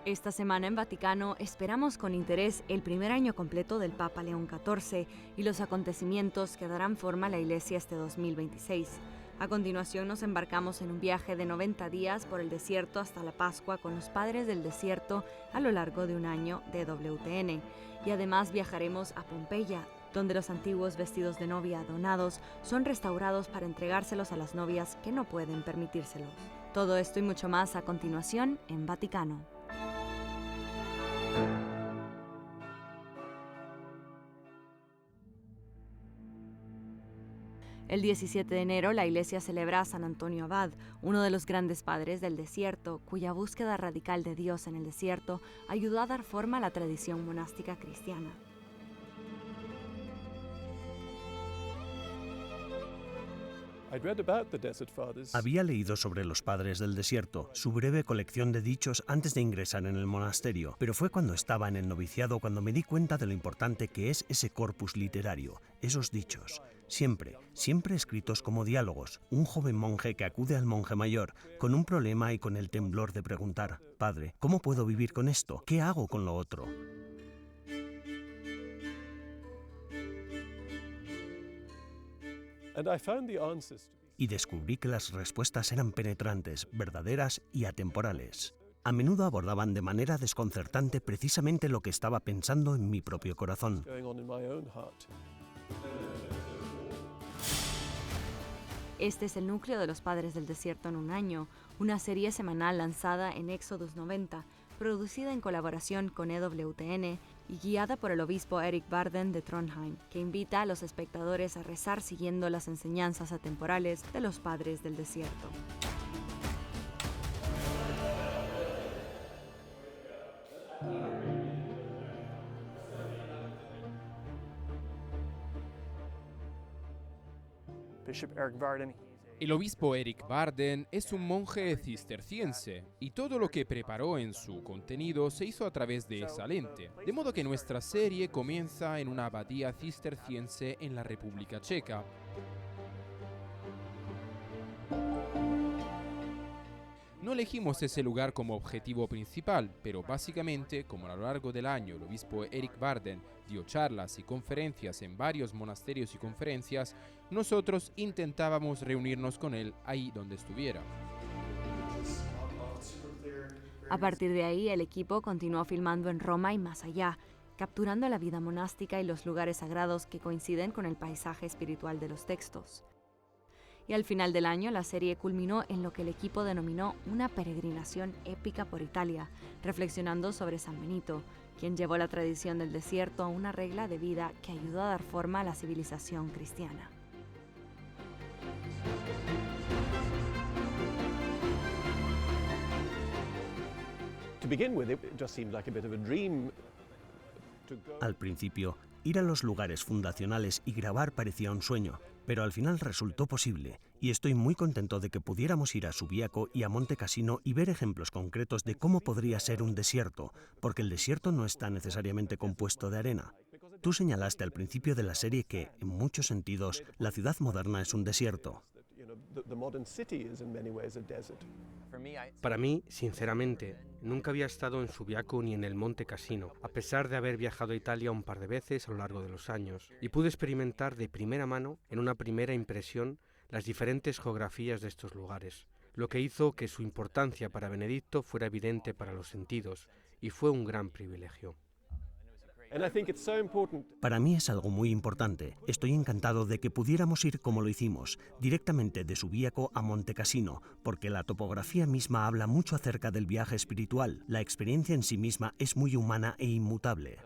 Esta semana en Vaticano esperamos con interés el primer año completo del Papa León XIV y los acontecimientos que darán forma a la Iglesia este 2026. A continuación nos embarcamos en un viaje de 90 días por el desierto hasta la Pascua con los Padres del Desierto a lo largo de un año de WTN. Y además viajaremos a Pompeya, donde los antiguos vestidos de novia donados son restaurados para entregárselos a las novias que no pueden permitírselos. Todo esto y mucho más a continuación en Vaticano. El 17 de enero la Iglesia celebra a San Antonio Abad, uno de los grandes padres del desierto, cuya búsqueda radical de Dios en el desierto ayudó a dar forma a la tradición monástica cristiana. Había leído sobre los padres del desierto, su breve colección de dichos antes de ingresar en el monasterio, pero fue cuando estaba en el noviciado cuando me di cuenta de lo importante que es ese corpus literario, esos dichos, siempre escritos como diálogos, un joven monje que acude al monje mayor, con un problema y con el temblor de preguntar, «Padre, ¿cómo puedo vivir con esto? ¿Qué hago con lo otro?». Y descubrí que las respuestas eran penetrantes, verdaderas y atemporales. A menudo abordaban de manera desconcertante precisamente lo que estaba pensando en mi propio corazón. Este es el núcleo de los Padres del Desierto en un año, una serie semanal lanzada en Éxodos 90, producida en colaboración con EWTN y guiada por el obispo Erik Varden de Trondheim, que invita a los espectadores a rezar siguiendo las enseñanzas atemporales de los Padres del Desierto. El obispo Erik Varden es un monje cisterciense y todo lo que preparó en su contenido se hizo a través de esa lente. De modo que nuestra serie comienza en una abadía cisterciense en la República Checa. No elegimos ese lugar como objetivo principal, pero básicamente, como a lo largo del año el obispo Erik Varden dio charlas y conferencias en varios monasterios y conferencias, nosotros intentábamos reunirnos con él ahí donde estuviera. A partir de ahí, el equipo continuó filmando en Roma y más allá, capturando la vida monástica y los lugares sagrados que coinciden con el paisaje espiritual de los textos. Y al final del año, la serie culminó en lo que el equipo denominó una peregrinación épica por Italia, reflexionando sobre San Benito, quien llevó la tradición del desierto a una regla de vida que ayudó a dar forma a la civilización cristiana. Al principio, ir a los lugares fundacionales y grabar parecía un sueño, pero al final resultó posible, y estoy muy contento de que pudiéramos ir a Subiaco y a Monte Cassino y ver ejemplos concretos de cómo podría ser un desierto, porque el desierto no está necesariamente compuesto de arena. Tú señalaste al principio de la serie que, en muchos sentidos, la ciudad moderna es un desierto. Para mí, sinceramente, nunca había estado en Subiaco ni en el Monte Cassino, a pesar de haber viajado a Italia un par de veces a lo largo de los años, y pude experimentar de primera mano, en una primera impresión, las diferentes geografías de estos lugares, lo que hizo que su importancia para Benedicto fuera evidente para los sentidos, y fue un gran privilegio. Para mí es algo muy importante. Estoy encantado de que pudiéramos ir como lo hicimos, directamente de Subiaco a Monte Cassino, porque la topografía misma habla mucho acerca del viaje espiritual. La experiencia en sí misma es muy humana e inmutable.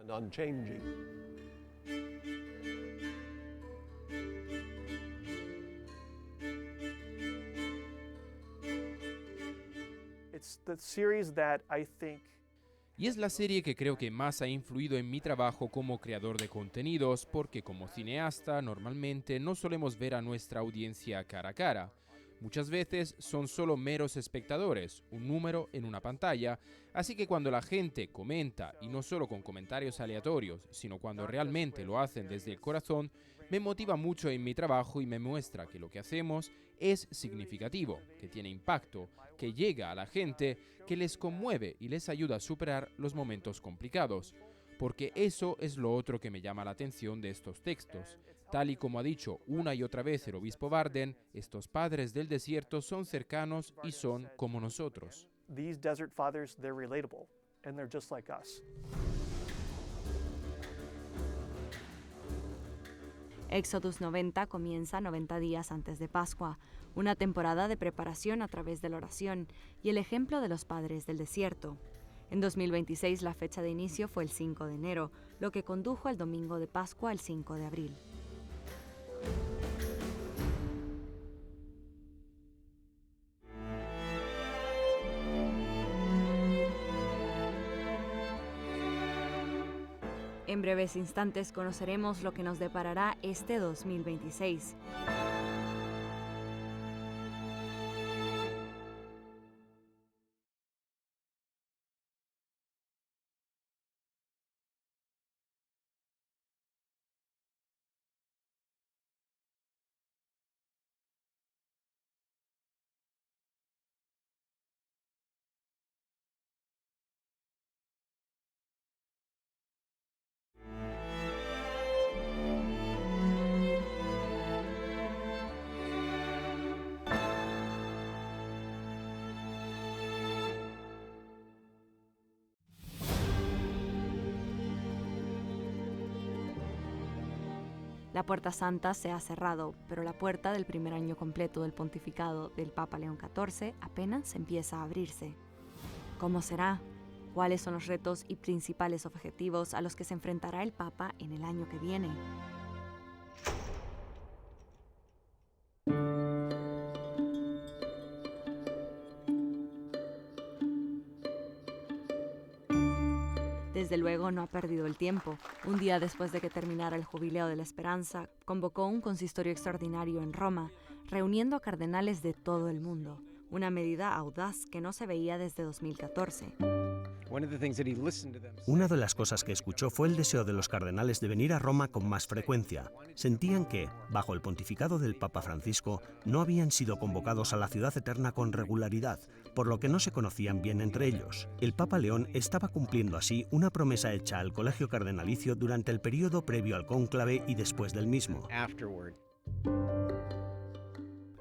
Y es la serie que creo que más ha influido en mi trabajo como creador de contenidos, porque como cineasta normalmente no solemos ver a nuestra audiencia cara a cara. Muchas veces son solo meros espectadores, un número en una pantalla, así que cuando la gente comenta, y no solo con comentarios aleatorios, sino cuando realmente lo hacen desde el corazón, me motiva mucho en mi trabajo y me muestra que lo que hacemos es significativo, que tiene impacto, que llega a la gente, que les conmueve y les ayuda a superar los momentos complicados. Porque eso es lo otro que me llama la atención de estos textos. Tal y como ha dicho una y otra vez el obispo Barden, estos padres del desierto son cercanos y son como nosotros. These desert fathers, they're relatable, and they're just like us. Éxodus 90 comienza 90 días antes de Pascua, una temporada de preparación a través de la oración y el ejemplo de los padres del desierto. En 2026 la fecha de inicio fue el 5 de enero, lo que condujo al domingo de Pascua el 5 de abril. En breves instantes conoceremos lo que nos deparará este 2026. La puerta santa se ha cerrado, pero la puerta del primer año completo del pontificado del Papa León XIV apenas empieza a abrirse. ¿Cómo será? ¿Cuáles son los retos y principales objetivos a los que se enfrentará el Papa en el año que viene? Desde luego no ha perdido el tiempo. Un día después de que terminara el Jubileo de la Esperanza, convocó un consistorio extraordinario en Roma, reuniendo a cardenales de todo el mundo, una medida audaz que no se veía desde 2014. Una de las cosas que escuchó fue el deseo de los cardenales de venir a Roma con más frecuencia. Sentían que, bajo el pontificado del Papa Francisco, no habían sido convocados a la ciudad eterna con regularidad, por lo que no se conocían bien entre ellos. El Papa León estaba cumpliendo así una promesa hecha al colegio cardenalicio durante el periodo previo al cónclave y después del mismo.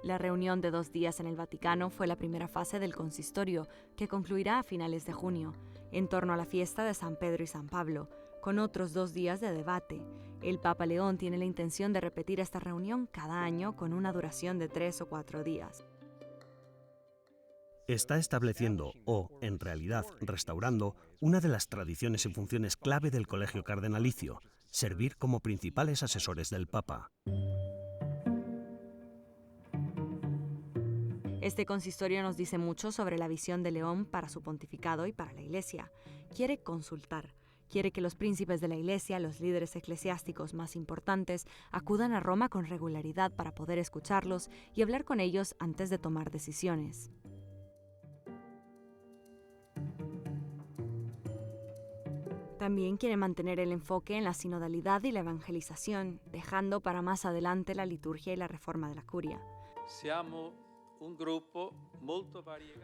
La reunión de 2 días en el Vaticano fue la primera fase del consistorio, que concluirá a finales de junio, en torno a la fiesta de San Pedro y San Pablo, con otros 2 días de debate. El Papa León tiene la intención de repetir esta reunión cada año con una duración de 3 o 4 días. Está estableciendo, o, en realidad, restaurando, una de las tradiciones y funciones clave del colegio cardenalicio: servir como principales asesores del Papa. Este consistorio nos dice mucho sobre la visión de León para su pontificado y para la Iglesia. Quiere consultar. Quiere que los príncipes de la Iglesia, los líderes eclesiásticos más importantes, acudan a Roma con regularidad para poder escucharlos y hablar con ellos antes de tomar decisiones. También quiere mantener el enfoque en la sinodalidad y la evangelización, dejando para más adelante la liturgia y la reforma de la curia.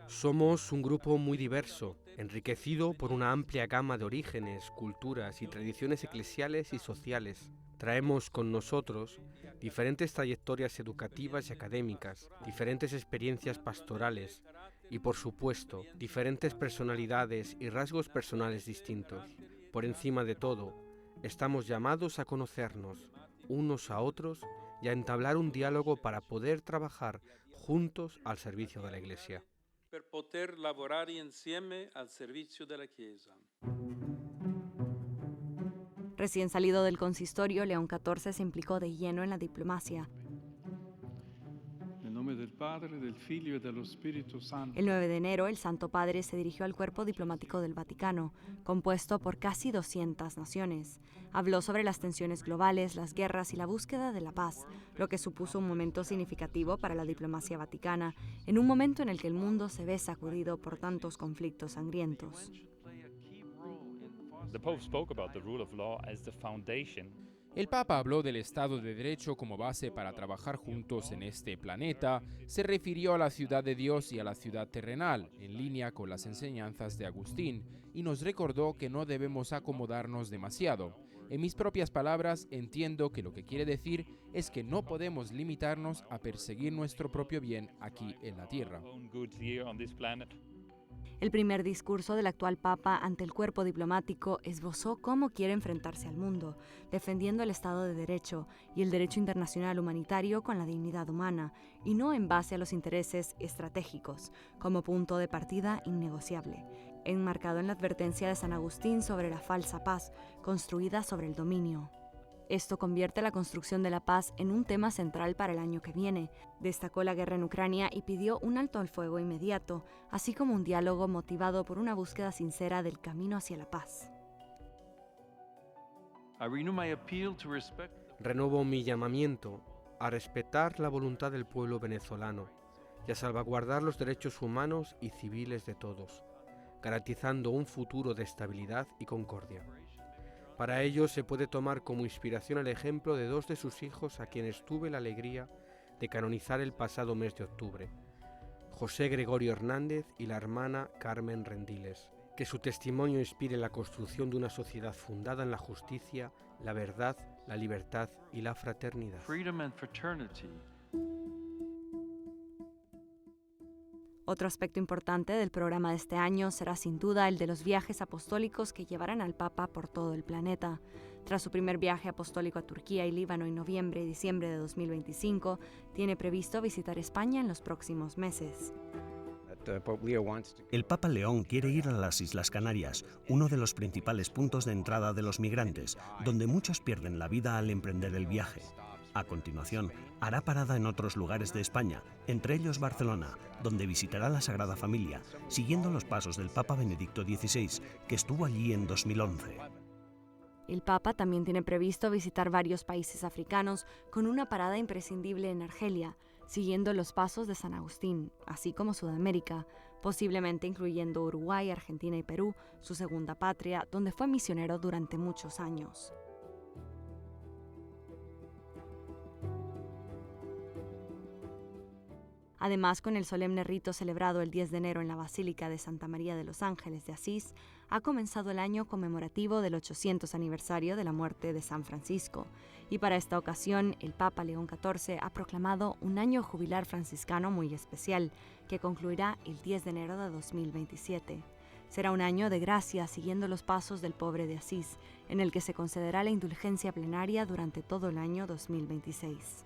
Somos un grupo muy diverso, enriquecido por una amplia gama de orígenes, culturas y tradiciones eclesiales y sociales. Traemos con nosotros diferentes trayectorias educativas y académicas, diferentes experiencias pastorales y, por supuesto, diferentes personalidades y rasgos personales distintos. Por encima de todo, estamos llamados a conocernos unos a otros y a entablar un diálogo para poder trabajar juntos al servicio de la Iglesia. Recién salido del consistorio, León XIV se implicó de lleno en la diplomacia. El 9 de enero, el Santo Padre se dirigió al cuerpo diplomático del Vaticano, compuesto por casi 200 naciones. Habló sobre las tensiones globales, las guerras y la búsqueda de la paz, lo que supuso un momento significativo para la diplomacia vaticana, en un momento en el que el mundo se ve sacudido por tantos conflictos sangrientos. El Papa habló del Estado de Derecho como base para trabajar juntos en este planeta, se refirió a la ciudad de Dios y a la ciudad terrenal, en línea con las enseñanzas de Agustín, y nos recordó que no debemos acomodarnos demasiado. En mis propias palabras, entiendo que lo que quiere decir es que no podemos limitarnos a perseguir nuestro propio bien aquí en la Tierra. El primer discurso del actual Papa ante el cuerpo diplomático esbozó cómo quiere enfrentarse al mundo, defendiendo el Estado de Derecho y el derecho internacional humanitario con la dignidad humana, y no en base a los intereses estratégicos, como punto de partida innegociable, enmarcado en la advertencia de San Agustín sobre la falsa paz, construida sobre el dominio. Esto convierte la construcción de la paz en un tema central para el año que viene. Destacó la guerra en Ucrania y pidió un alto al fuego inmediato, así como un diálogo motivado por una búsqueda sincera del camino hacia la paz. Renovo mi llamamiento a respetar la voluntad del pueblo venezolano y a salvaguardar los derechos humanos y civiles de todos, garantizando un futuro de estabilidad y concordia. Para ello se puede tomar como inspiración el ejemplo de dos de sus hijos a quienes tuve la alegría de canonizar el pasado mes de octubre, José Gregorio Hernández y la hermana Carmen Rendiles. Que su testimonio inspire la construcción de una sociedad fundada en la justicia, la verdad, la libertad y la fraternidad. Otro aspecto importante del programa de este año será sin duda el de los viajes apostólicos que llevarán al Papa por todo el planeta. Tras su primer viaje apostólico a Turquía y Líbano en noviembre y diciembre de 2025, tiene previsto visitar España en los próximos meses. El Papa León quiere ir a las Islas Canarias, uno de los principales puntos de entrada de los migrantes, donde muchos pierden la vida al emprender el viaje. A continuación, hará parada en otros lugares de España, entre ellos Barcelona, donde visitará la Sagrada Familia, siguiendo los pasos del Papa Benedicto XVI, que estuvo allí en 2011. El Papa también tiene previsto visitar varios países africanos con una parada imprescindible en Argelia, siguiendo los pasos de San Agustín, así como Sudamérica, posiblemente incluyendo Uruguay, Argentina y Perú, su segunda patria, donde fue misionero durante muchos años. Además, con el solemne rito celebrado el 10 de enero en la Basílica de Santa María de los Ángeles de Asís, ha comenzado el año conmemorativo del 800 aniversario de la muerte de San Francisco, y para esta ocasión el Papa León XIV ha proclamado un año jubilar franciscano muy especial, que concluirá el 10 de enero de 2027. Será un año de gracia siguiendo los pasos del pobre de Asís, en el que se concederá la indulgencia plenaria durante todo el año 2026.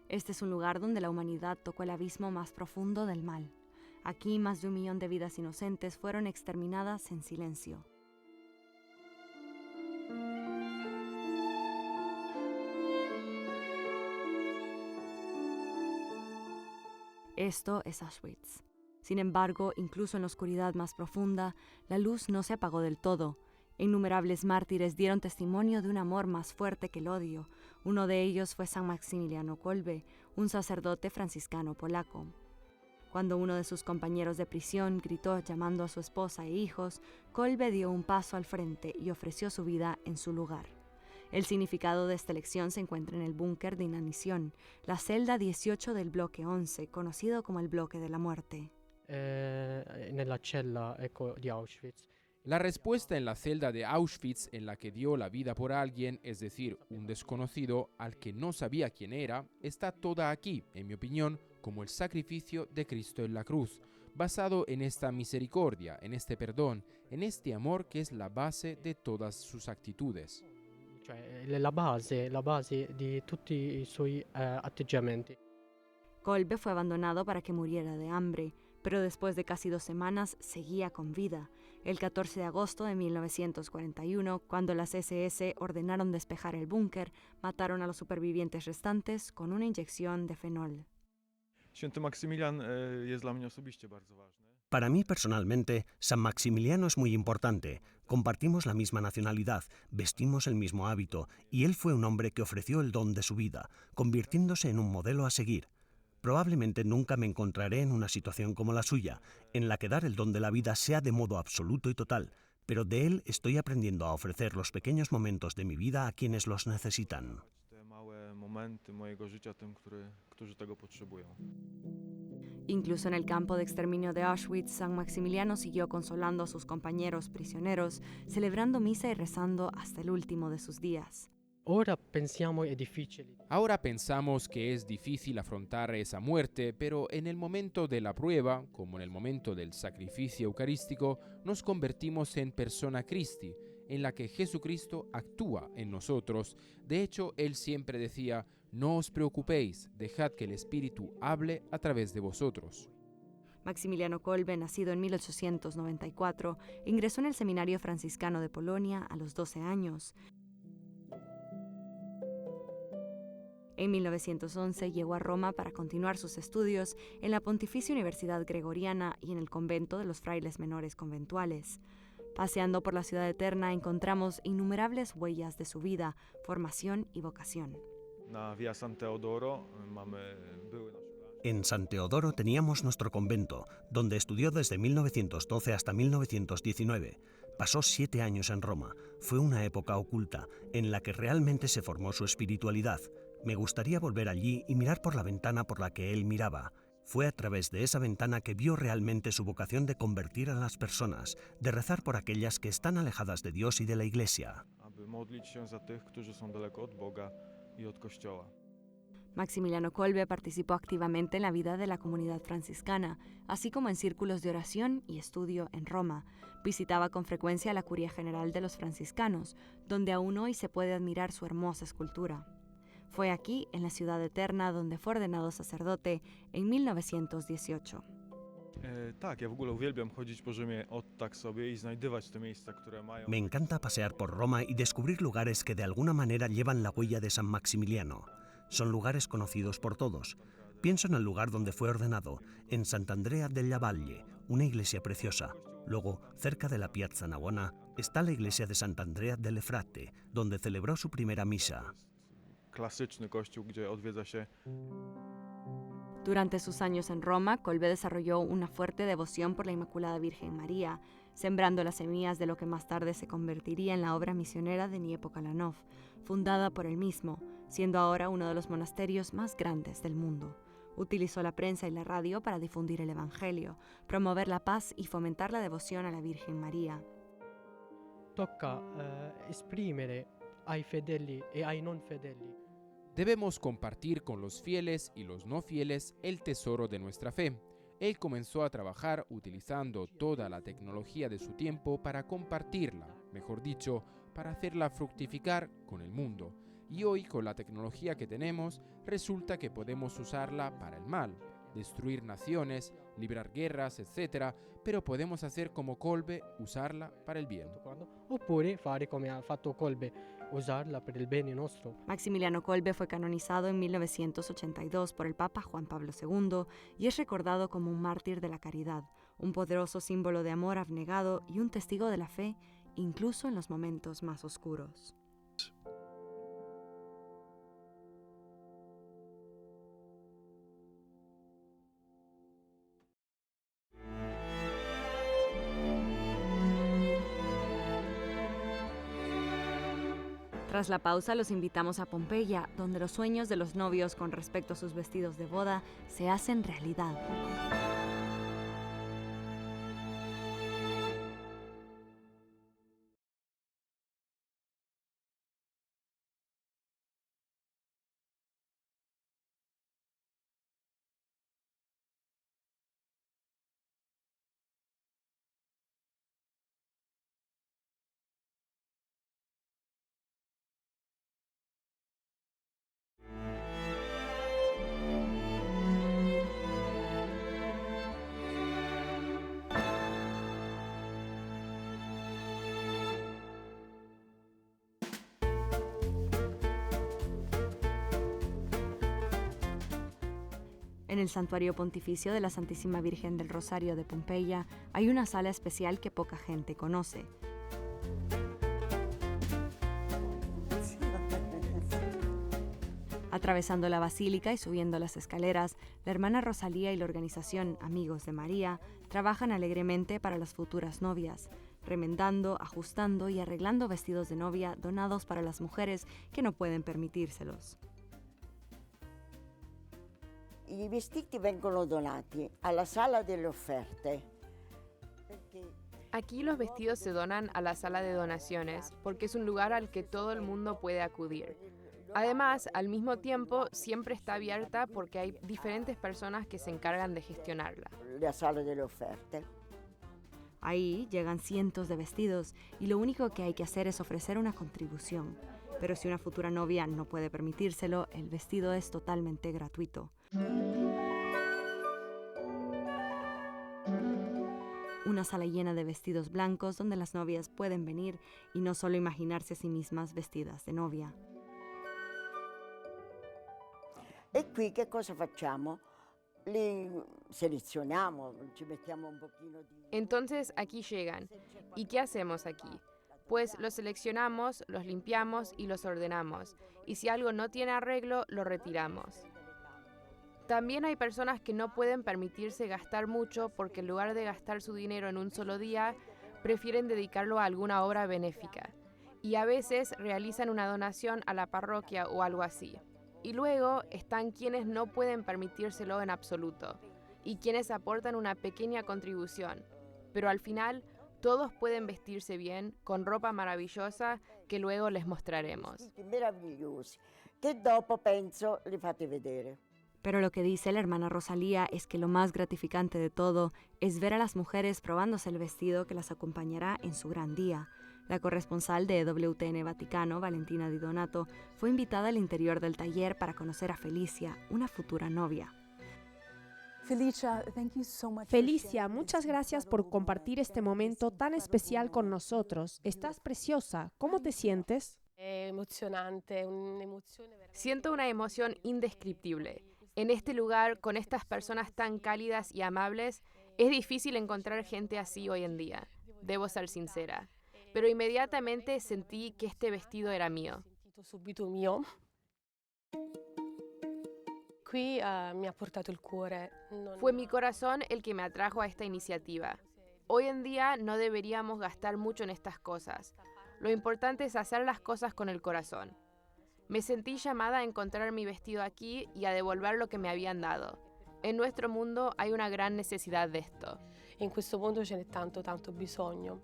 Este es un lugar donde la humanidad tocó el abismo más profundo del mal. Aquí más de 1 millón de vidas inocentes fueron exterminadas en silencio. Esto es Auschwitz. Sin embargo, incluso en la oscuridad más profunda, la luz no se apagó del todo. Innumerables mártires dieron testimonio de un amor más fuerte que el odio. Uno de ellos fue San Maximiliano Kolbe, un sacerdote franciscano polaco. Cuando uno de sus compañeros de prisión gritó llamando a su esposa e hijos, Kolbe dio un paso al frente y ofreció su vida en su lugar. El significado de esta elección se encuentra en el búnker de inanición, la celda 18 del bloque 11, conocido como el bloque de la muerte. Nella cella, di Auschwitz. La respuesta en la celda de Auschwitz en la que dio la vida por alguien, es decir, un desconocido al que no sabía quién era, está toda aquí, en mi opinión, como el sacrificio de Cristo en la cruz, basado en esta misericordia, en este perdón, en este amor que es la base de todas sus actitudes. La base di tutti i suoi atteggiamenti. Kolbe fue abandonado para que muriera de hambre, pero después de casi 2 semanas seguía con vida. El 14 de agosto de 1941, cuando las SS ordenaron despejar el búnker, mataron a los supervivientes restantes con una inyección de fenol. Święty Maksymilian jest dla mnie osobiście bardzo ważny. Para mí personalmente, San Maximiliano es muy importante. Compartimos la misma nacionalidad, vestimos el mismo hábito, y él fue un hombre que ofreció el don de su vida, convirtiéndose en un modelo a seguir. Probablemente nunca me encontraré en una situación como la suya, en la que dar el don de la vida sea de modo absoluto y total, pero de él estoy aprendiendo a ofrecer los pequeños momentos de mi vida a quienes los necesitan. Te małe momenty mojego życia tym, którzy tego potrzebują. Incluso en el campo de exterminio de Auschwitz, San Maximiliano siguió consolando a sus compañeros prisioneros, celebrando misa y rezando hasta el último de sus días. Ora pensiamo è difficile. Ahora pensamos que es difícil afrontar esa muerte, pero en el momento de la prueba, como en el momento del sacrificio eucarístico, nos convertimos en persona Christi, en la que Jesucristo actúa en nosotros. De hecho, él siempre decía: no os preocupéis, dejad que el Espíritu hable a través de vosotros. Maximiliano Kolbe, nacido en 1894, ingresó en el Seminario Franciscano de Polonia a los 12 años. En 1911 llegó a Roma para continuar sus estudios en la Pontificia Universidad Gregoriana y en el convento de los frailes menores conventuales. Paseando por la ciudad eterna encontramos innumerables huellas de su vida, formación y vocación. Na Via San Teodoro były nasze... En San Teodoro teníamos nuestro convento, donde estudió desde 1912 hasta 1919. Pasó 7 años en Roma. Fue una época oculta, en la que realmente se formó su espiritualidad. Me gustaría volver allí y mirar por la ventana por la que él miraba. Fue a través de esa ventana que vio realmente su vocación de convertir a las personas, de rezar por aquellas que están alejadas de Dios y de la Iglesia. aby modlić się za tych, którzy są daleko od Boga i od Kościoła. Maximiliano Kolbe participó activamente en la vida de la comunidad franciscana, así como en círculos de oración y estudio en Roma. Visitaba con frecuencia la Curia General de los Franciscanos, donde aún hoy se puede admirar su hermosa escultura. Fue aquí, en la Ciudad Eterna, donde fue ordenado sacerdote en 1918. Tak, ja w ogóle uwielbiam chodzić po Rzymie od tak sobie i znajdywać te miejsca, które mają... Me encanta pasear por Roma y descubrir lugares que de alguna manera llevan la huella de San Maximiliano. Son lugares conocidos por todos. Pienso en el lugar donde fue ordenado, en Sant'Andrea della Valle, una iglesia preciosa. Luego, cerca de la Piazza Navona, está la iglesia de Sant'Andrea delle Fratte, donde celebró su primera misa. Klasyczny kościół, gdzie odwiedza się... Durante sus años en Roma, Kolbe desarrolló una fuerte devoción por la Inmaculada Virgen María, sembrando las semillas de lo que más tarde se convertiría en la obra misionera de Niepo Kalanov, fundada por él mismo, siendo ahora uno de los monasterios más grandes del mundo. Utilizó la prensa y la radio para difundir el Evangelio, promover la paz y fomentar la devoción a la Virgen María. Tocca esprimere ai fedeli e ai non fedeli. Debemos compartir con los fieles y los no fieles el tesoro de nuestra fe. Él comenzó a trabajar utilizando toda la tecnología de su tiempo para compartirla, mejor dicho, para hacerla fructificar con el mundo. Y hoy, con la tecnología que tenemos, resulta que podemos usarla para el mal, destruir naciones, librar guerras, etc., pero podemos hacer como Kolbe, usarla para el bien. Oppure fare come ha fatto Kolbe, usarla per il bene nostro. Maximiliano Kolbe fue canonizado en 1982 por el Papa Juan Pablo II y es recordado como un mártir de la caridad, un poderoso símbolo de amor abnegado y un testigo de la fe, incluso en los momentos más oscuros. Tras la pausa, los invitamos a Pompeya, donde los sueños de los novios con respecto a sus vestidos de boda se hacen realidad. En el Santuario Pontificio de la Santísima Virgen del Rosario de Pompeya hay una sala especial que poca gente conoce. Atravesando la basílica y subiendo las escaleras, la hermana Rosalía y la organización Amigos de María trabajan alegremente para las futuras novias, remendando, ajustando y arreglando vestidos de novia donados para las mujeres que no pueden permitírselos. I vestiti vengono donati alla sala delle offerte. Aquí los vestidos se donan a la sala de donaciones porque es un lugar al que todo el mundo puede acudir. Además, al mismo tiempo, siempre está abierta porque hay diferentes personas que se encargan de gestionarla. La sala delle offerte. Ahí llegan cientos de vestidos y lo único que hay que hacer es ofrecer una contribución. Pero si una futura novia no puede permitírselo, el vestido es totalmente gratuito. Una sala llena de vestidos blancos donde las novias pueden venir y no solo imaginarse a sí mismas vestidas de novia. E qui che cosa facciamo? Li selezioniamo, ci mettiamo un pochino di... Entonces aquí llegan. ¿Y qué hacemos aquí? Pues los seleccionamos, los limpiamos y los ordenamos. Y si algo no tiene arreglo, lo retiramos. También hay personas que no pueden permitirse gastar mucho porque en lugar de gastar su dinero en un solo día, prefieren dedicarlo a alguna obra benéfica. Y a veces realizan una donación a la parroquia o algo así. Y luego están quienes no pueden permitírselo en absoluto y quienes aportan una pequeña contribución. Pero al final, todos pueden vestirse bien, con ropa maravillosa que luego les mostraremos. Meravigliosi, che dopo penso li fate vedere. Pero lo que dice la hermana Rosalía es que lo más gratificante de todo es ver a las mujeres probándose el vestido que las acompañará en su gran día. La corresponsal de EWTN Vaticano, Valentina Di Donato, fue invitada al interior del taller para conocer a Felicia, una futura novia. Felicia, muchas gracias por compartir este momento tan especial con nosotros. Estás preciosa. ¿Cómo te sientes? Siento una emoción indescriptible. En este lugar, con estas personas tan cálidas y amables, es difícil encontrar gente así hoy en día. Debo ser sincera. Pero inmediatamente sentí que este vestido era mío. Fue mi corazón el que me atrajo a esta iniciativa. Hoy en día no deberíamos gastar mucho en estas cosas. Lo importante es hacer las cosas con el corazón. Me sentí llamada a encontrar mi vestido aquí y a devolver lo que me habían dado. En nuestro mundo hay una gran necesidad de esto. En questo mondo ce n'è tanto bisogno.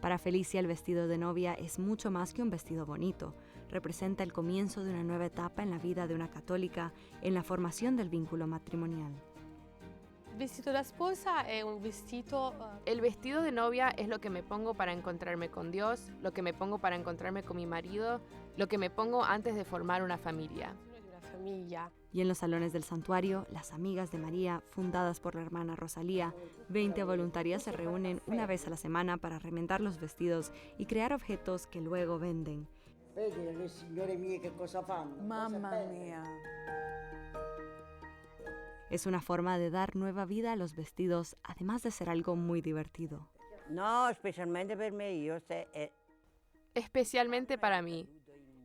Para Felicia, el vestido de novia es mucho más que un vestido bonito. Representa el comienzo de una nueva etapa en la vida de una católica, en la formación del vínculo matrimonial. El vestido de novia es lo que me pongo para encontrarme con Dios, lo que me pongo para encontrarme con mi marido, lo que me pongo antes de formar una familia. Y en los salones del santuario, las Amigas de María, fundadas por la hermana Rosalía, 20 voluntarias se reúnen una vez a la semana para remendar los vestidos y crear objetos que luego venden. Vedi le signore mie che cosa fanno? Mamma mia. Es una forma de dar nueva vida a los vestidos, además de ser algo muy divertido. No, specialmente per me, Especialmente para mí.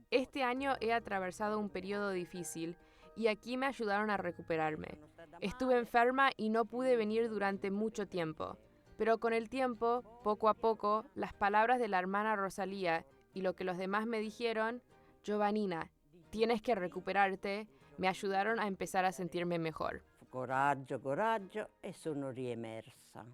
Este año he atravesado un periodo difícil y aquí me ayudaron a recuperarme. Estuve enferma y no pude venir durante mucho tiempo. Pero con el tiempo, poco a poco, las palabras de la hermana Rosalía y lo que los demás me dijeron, Giovannina, tienes que recuperarte, me ayudaron a empezar a sentirme mejor. Coraggio, e sono riemersa.